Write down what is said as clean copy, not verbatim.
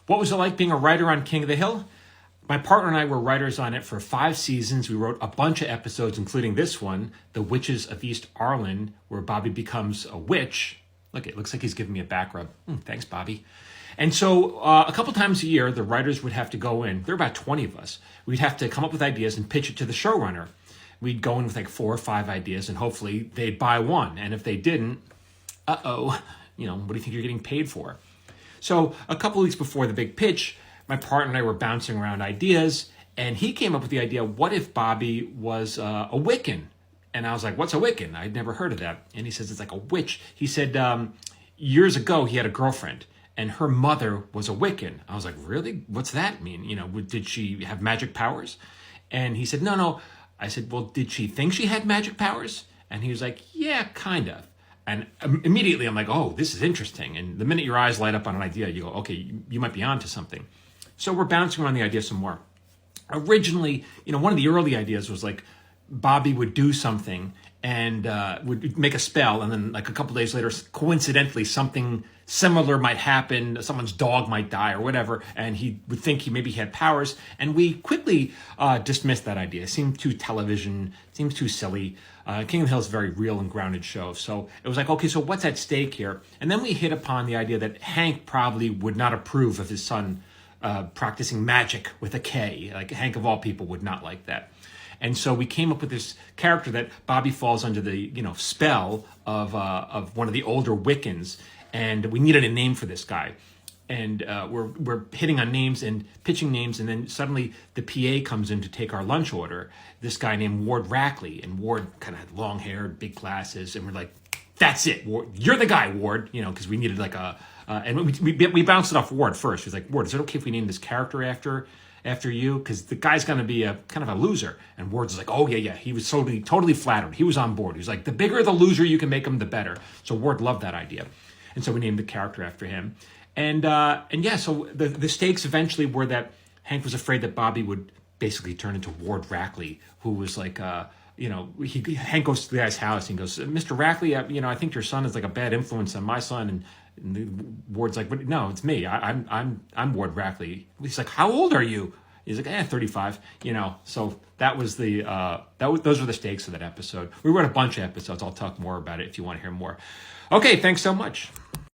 What was it like being a writer on King of the Hill? My partner and I were writers on it for 5 seasons. We wrote a bunch of episodes, including this one, The Witches of East Arlen, where Bobby becomes a witch. Look, it looks like he's giving me a back rub. Thanks, Bobby. And so a couple times a year, the writers would have to go in. There are about 20 of us. We'd have to come up with ideas and pitch it to the showrunner. We'd go in with like 4 or 5 ideas, and hopefully they'd buy one. And if they didn't, what do you think you're getting paid for? So a couple of weeks before the big pitch, my partner and I were bouncing around ideas, and he came up with the idea, what if Bobby was a Wiccan? And I was like, what's a Wiccan? I'd never heard of that. And he says, it's like a witch. He said, years ago, he had a girlfriend, and her mother was a Wiccan. I was like, really? What's that mean? Did she have magic powers? And he said, no. I said, well, did she think she had magic powers? And he was like, yeah, kind of. And immediately I'm like, oh, this is interesting. And the minute your eyes light up on an idea, you go, okay, you might be onto something. So we're bouncing around the idea some more. Originally, one of the early ideas was like Bobby would do something and would make a spell, and then like a couple days later, coincidentally, something similar might happen. Someone's dog might die or whatever, and he would think he maybe had powers. And we quickly dismissed that idea. It seemed too television, seems too silly. King of the Hill is a very real and grounded show. So it was like, okay, so what's at stake here? And then we hit upon the idea that Hank probably would not approve of his son practicing magic with a K. Like Hank of all people would not like that. And so we came up with this character that Bobby falls under the spell of one of the older Wiccans, and we needed a name for this guy. And we're hitting on names and pitching names, and then suddenly the PA comes in to take our lunch order. This guy named Ward Rackley, and Ward kind of had long hair, big glasses, and we're like, "That's it, Ward. You're the guy, Ward." Because we needed like and we bounced it off Ward first. He's like, "Ward, is it okay if we name this character after you? Because the guy's going to be a kind of a loser." And Ward's like, "Oh yeah." He was totally flattered. He was on board. He was like, "The bigger the loser you can make him, the better." So Ward loved that idea, and so we named the character after him. And yeah, so the stakes eventually were that Hank was afraid that Bobby would basically turn into Ward Rackley, who was like, Hank goes to the guy's house and he goes, "Mr. Rackley, I think your son is like a bad influence on my son." And Ward's like, "But no, it's me. I'm Ward Rackley." He's like, "How old are you?" He's like, 35. So that was those were the stakes of that episode. We wrote a bunch of episodes. I'll talk more about it if you want to hear more. Okay, thanks so much.